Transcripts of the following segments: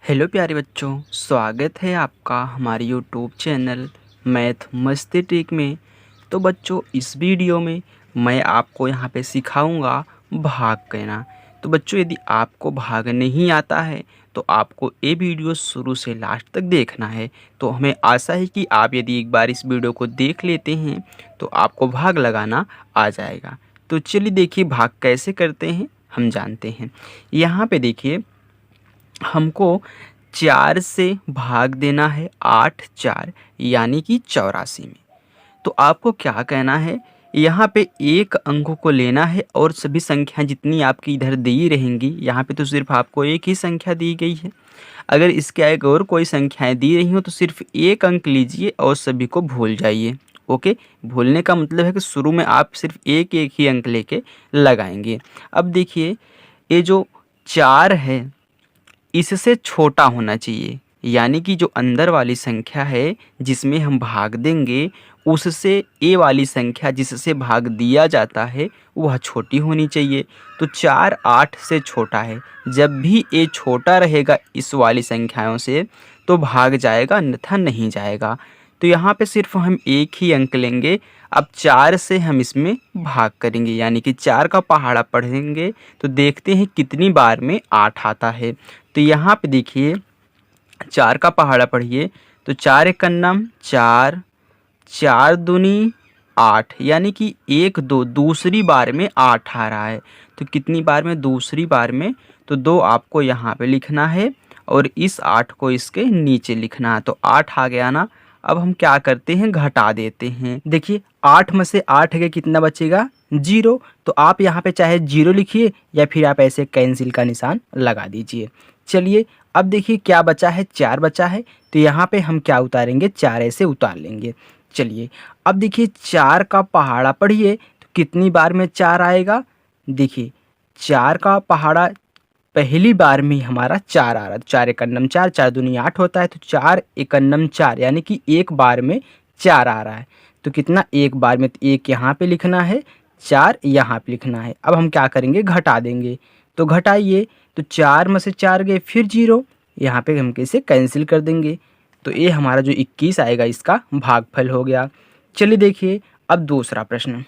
Hello प्यारे बच्चों, स्वागत है आपका हमारे यूट्यूब चैनल मैथ मस्ती ट्रिक में। तो बच्चों, इस वीडियो में मैं आपको यहाँ पे सिखाऊंगा भाग कहना। तो बच्चों, यदि आपको भाग नहीं आता है तो आपको ये वीडियो शुरू से लास्ट तक देखना है। तो हमें आशा है कि आप यदि एक बार इस वीडियो को देख लेते हैं तो आपको भाग लगाना आ जाएगा। तो चलिए देखिए भाग कैसे करते हैं, हम जानते हैं। यहाँ पे देखिए, हमको 4 से भाग देना है 8 4 यानी कि 84 में। तो आपको क्या कहना है, यहाँ पे एक अंक को लेना है और सभी संख्या जितनी आपकी इधर दी रहेंगी, यहाँ पे तो सिर्फ आपको एक ही संख्या दी गई है। अगर इसके आगे और कोई संख्याएं दी रही हो तो सिर्फ एक अंक लीजिए और सभी को भूल जाइए। ओके, भूलने का मतलब है कि शुरू में आप सिर्फ एक एक ही अंक लेके लगाएंगे। अब देखिए, ये जो 4 है इससे छोटा होना चाहिए, यानी कि जो अंदर वाली संख्या है जिसमें हम भाग देंगे उससे ए वाली संख्या जिससे भाग दिया जाता है वह छोटी होनी चाहिए। तो 4 8 से छोटा है। जब भी ए छोटा रहेगा इस वाली संख्याओं से तो भाग जाएगा, अन्यथा नहीं जाएगा। तो यहाँ पे सिर्फ हम एक ही अंक लेंगे। अब 4 से हम इसमें भाग करेंगे, यानी कि 4 का पहाड़ा पढ़ेंगे तो देखते हैं कितनी बार में 8 आता है। तो यहाँ पे देखिए, 4 का पहाड़ा पढ़िए तो 4 एक कन्नम 4, 4 दूनी 8, यानी कि 1 2 दूसरी बार में 8 आ रहा है। तो कितनी बार में? दूसरी बार में। तो 2 आपको यहाँ पे लिखना है और इस 8 को इसके नीचे लिखना है। तो 8 आ गया ना। अब हम क्या करते हैं, घटा देते हैं। देखिए 8 में से 8 गए, कितना बचेगा? 0। तो आप यहाँ पे चाहे 0 लिखिए या फिर आप ऐसे कैंसिल का निशान लगा दीजिए। चलिए अब देखिए क्या बचा है, 4 बचा है। तो यहाँ पे हम क्या उतारेंगे, 4 ऐसे उतार लेंगे। चलिए अब देखिए 4 का पहाड़ा पढ़िए तो कितनी बार में 4 आएगा। देखिए 4 का पहाड़ा पहली बार में हमारा 4 आ रहा है। तो 4 एकन्नम 4, 4 दूनी 8 होता है। तो 4 एकन्नम 4 यानी कि एक बार में 4 आ रहा है। तो कितना? एक बार में। तो 1 यहाँ पे लिखना है, 4 यहाँ पे लिखना है। अब हम क्या करेंगे, घटा देंगे। तो घटाइए तो 4 में से 4 गए, फिर 0, यहाँ पे हम इसे कैंसिल कर देंगे। तो ये हमारा जो 21 आएगा इसका भागफल हो गया। चलिए देखिए अब दूसरा प्रश्न।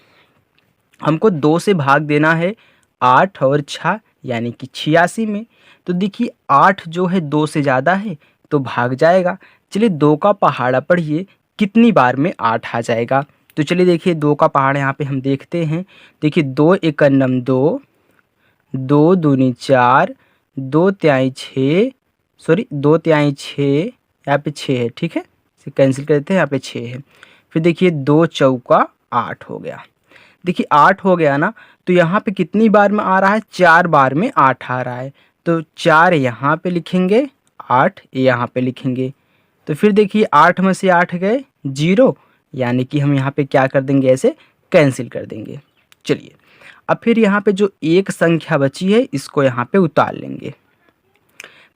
हमको 2 से भाग देना है 8 और 6 यानी कि 86 में। तो देखिए 8 जो है 2 से ज़्यादा है तो भाग जाएगा। चलिए 2 का पहाड़ा पढ़िए कितनी बार में 8 आ जाएगा। तो चलिए देखिए 2 का पहाड़ा यहाँ पे हम देखते हैं। देखिए 2 एकन्नम 2, 2 दूनी 4, 2 तिहाई 6, सॉरी 2 तिहाई 6, यहाँ पे 6 है, ठीक है, इसे कैंसिल कर देते हैं, यहाँ पे 6 है। फिर देखिए 2 चौका 8 हो गया। देखिए 8 हो गया ना। तो यहाँ पे कितनी बार में आ रहा है, 4 बार में 8 आ रहा है। तो 4 यहाँ पे लिखेंगे, 8 यहाँ पे लिखेंगे। तो फिर देखिए 8 में से 8 गए 0, यानी कि हम यहाँ पे क्या कर देंगे, ऐसे कैंसिल कर देंगे। चलिए अब फिर यहाँ पे जो एक संख्या बची है इसको यहाँ पे उतार लेंगे।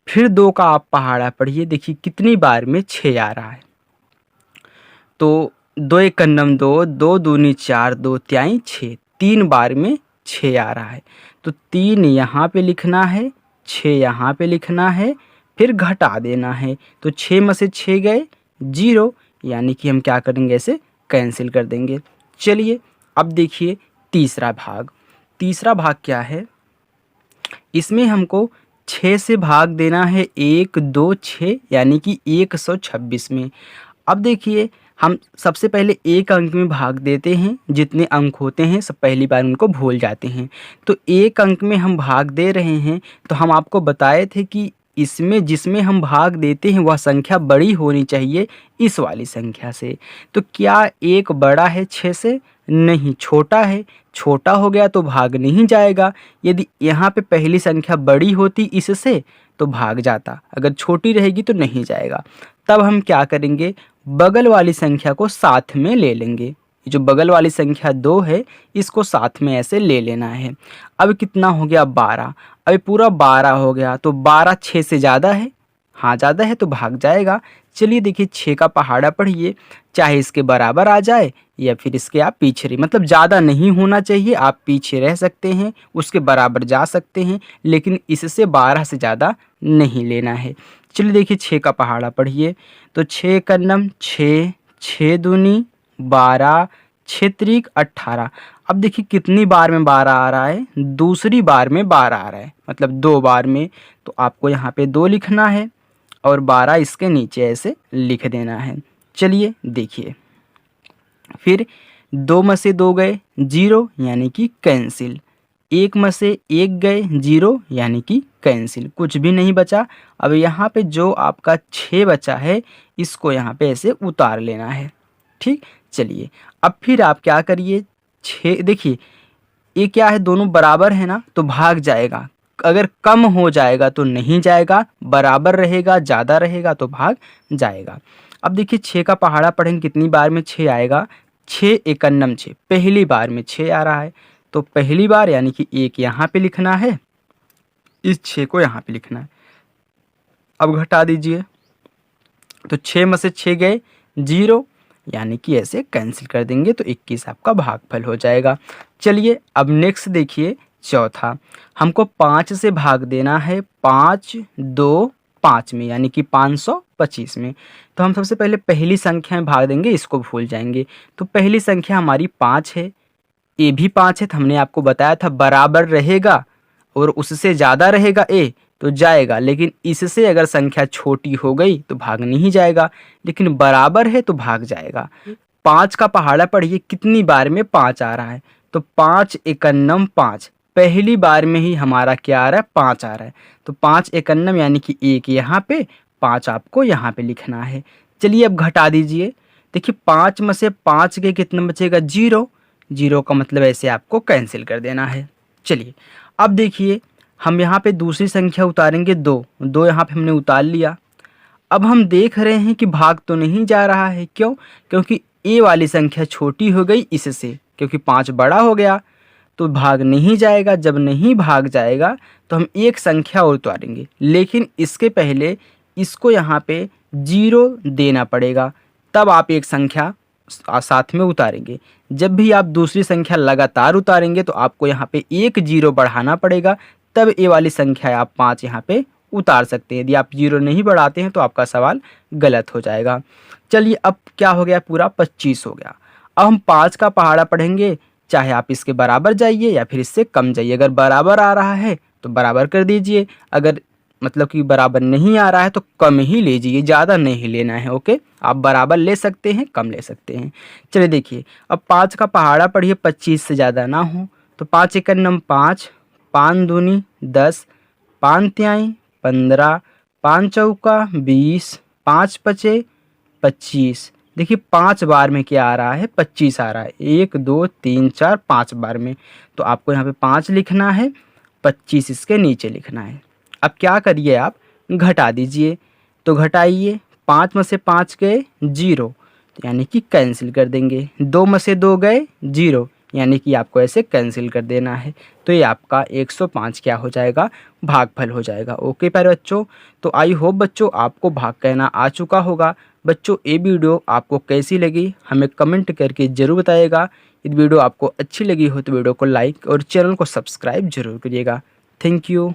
फिर 2 का आप पहाड़ा पढ़िए, देखिए कितनी बार में 6 आ रहा है। तो 2 एकन्नम 2, 2 दूनी 4, 2 तिहाई 6, 3 बार में 6 आ रहा है। तो 3 यहाँ पे लिखना है, 6 यहाँ पे लिखना है, फिर घटा देना है। तो 6 में से 6 गए 0, यानी कि हम क्या करेंगे, ऐसे कैंसिल कर देंगे। चलिए अब देखिए तीसरा भाग। तीसरा भाग क्या है, इसमें हमको 6 से भाग देना है 1 2 6 यानी कि 126 में। अब देखिए हम सबसे पहले एक अंक में भाग देते हैं, जितने अंक होते हैं सब पहली बार उनको भूल जाते हैं। तो एक अंक में हम भाग दे रहे हैं। तो हम आपको बताए थे कि इसमें जिसमें हम भाग देते हैं वह संख्या बड़ी होनी चाहिए इस वाली संख्या से। तो क्या एक बड़ा है 6 से? नहीं, छोटा है। छोटा हो गया तो भाग नहीं जाएगा। यदि यहाँ पे पहली संख्या बड़ी होती इससे तो भाग जाता, अगर छोटी रहेगी तो नहीं जाएगा। तब हम क्या करेंगे, बगल वाली संख्या को साथ में ले लेंगे। जो बगल वाली संख्या 2 है इसको साथ में ऐसे ले लेना है। अब कितना हो गया, 12। अब पूरा 12 हो गया। तो 12 6 से ज़्यादा है, हाँ ज़्यादा है तो भाग जाएगा। चलिए देखिए 6 का पहाड़ा पढ़िए, चाहे इसके बराबर आ जाए या फिर इसके आप पीछे रहिए, मतलब ज़्यादा नहीं होना चाहिए, आप पीछे रह सकते हैं, उसके बराबर जा सकते हैं, लेकिन इससे 12 से ज़्यादा नहीं लेना है। चलिए देखिए 6 का पहाड़ा पढ़िए, तो 6 कन्नम 6, 6 दूनी 12, 6 त्रिक 18। अब देखिए कितनी बार में 12 आ रहा है, दूसरी बार में 12 आ रहा है, मतलब 2 बार में, तो आपको यहाँ पे 2 लिखना है और 12 इसके नीचे ऐसे लिख देना है। चलिए देखिए, फिर 2 में से 2 गए 0 यानी कि कैंसिल, 1 में से 1 गए 0 यानी कि कैंसिल, कुछ भी नहीं बचा। अब यहाँ पे जो आपका 6 बचा है इसको यहाँ पे ऐसे उतार लेना है। ठीक, चलिए अब फिर आप क्या करिए, 6 देखिए ये क्या है, दोनों बराबर है ना तो भाग जाएगा, अगर कम हो जाएगा तो नहीं जाएगा, बराबर रहेगा ज़्यादा रहेगा तो भाग जाएगा। अब देखिए 6 का पहाड़ा पढ़ेंगे कितनी बार में 6 आएगा, 6 एकन्नम 6, पहली बार में 6 आ रहा है, तो पहली बार यानी कि 1 यहाँ पे लिखना है, इस 6 को यहाँ पे लिखना है। अब घटा दीजिए, तो 6 में से 6 गए 0 यानी कि ऐसे कैंसिल कर देंगे तो 21 आपका भागफल हो जाएगा। चलिए अब नेक्स्ट देखिए चौथा, हमको 5 से भाग देना है, 5 2 5 में यानी कि 525 में। तो हम सबसे पहले पहली संख्या में भाग देंगे, इसको भूल जाएंगे। तो पहली संख्या हमारी 5 है, ए भी 5 है, तो हमने आपको बताया था बराबर रहेगा और उससे ज़्यादा रहेगा ए तो जाएगा, लेकिन इससे अगर संख्या छोटी हो गई तो भाग नहीं जाएगा, लेकिन बराबर है तो भाग जाएगा। 5 का पहाड़ा पढ़िए कितनी बार में 5 आ रहा है, तो 5 एकन्नम 5, पहली बार में ही हमारा क्या आ रहा है 5 आ रहा है, तो 5 एकन्नम यानी कि 1 यहाँ पे, 5 आपको यहाँ पे लिखना है। चलिए अब घटा दीजिए, देखिए 5 में से 5 के कितना बचेगा 0, 0 का मतलब ऐसे आपको कैंसिल कर देना है। चलिए अब देखिए हम यहाँ पे दूसरी संख्या उतारेंगे 2, 2 यहाँ पे हमने उतार लिया। अब हम देख रहे हैं कि भाग तो नहीं जा रहा है, क्यों, क्योंकि ए वाली संख्या छोटी हो गई इससे, क्योंकि 5 बड़ा हो गया तो भाग नहीं जाएगा। जब नहीं भाग जाएगा तो हम एक संख्या और उतारेंगे, लेकिन इसके पहले इसको यहाँ पे 0 देना पड़ेगा, तब आप एक संख्या साथ में उतारेंगे। जब भी आप दूसरी संख्या लगातार उतारेंगे तो आपको यहाँ पे 1 0 बढ़ाना पड़ेगा, तब ये वाली संख्या आप 5 यहाँ पे उतार सकते हैं। यदि आप 0 नहीं बढ़ाते हैं तो आपका सवाल गलत हो जाएगा। चलिए अब क्या हो गया, पूरा 25 हो गया। अब हम 5 का पहाड़ा पढ़ेंगे, चाहे आप इसके बराबर जाइए या फिर इससे कम जाइए। अगर बराबर आ रहा है तो बराबर कर दीजिए, अगर मतलब कि बराबर नहीं आ रहा है तो कम ही लीजिए, ज़्यादा नहीं लेना है। ओके, आप बराबर ले सकते हैं, कम ले सकते हैं। चलिए देखिए अब 5 का पहाड़ा पढ़िए 25 से ज़्यादा ना हो, तो 5 एकन्नम 5, 5 दूनी 10, 5 तिहाई 15, 5 चौका 20, 5 पचे 25। देखिए 5 बार में क्या आ रहा है 25 आ रहा है, 1 2 3 4 5 बार में, तो आपको यहाँ पे 5 लिखना है, 25 इसके नीचे लिखना है। अब क्या करिए आप घटा दीजिए, तो घटाइए, 5 में से 5 गए 0 यानी कि कैंसिल कर देंगे, 2 में से 2 गए 0 यानी कि आपको ऐसे कैंसिल कर देना है, तो ये आपका 105 क्या हो जाएगा, भागफल हो जाएगा। ओके प्यारे बच्चों, तो आई होप बच्चों आपको भाग कहना आ चुका होगा। बच्चों ये वीडियो आपको कैसी लगी हमें कमेंट करके ज़रूर बताइएगा। यदि वीडियो आपको अच्छी लगी हो तो वीडियो को लाइक और चैनल को सब्सक्राइब जरूर करिएगा। Thank you.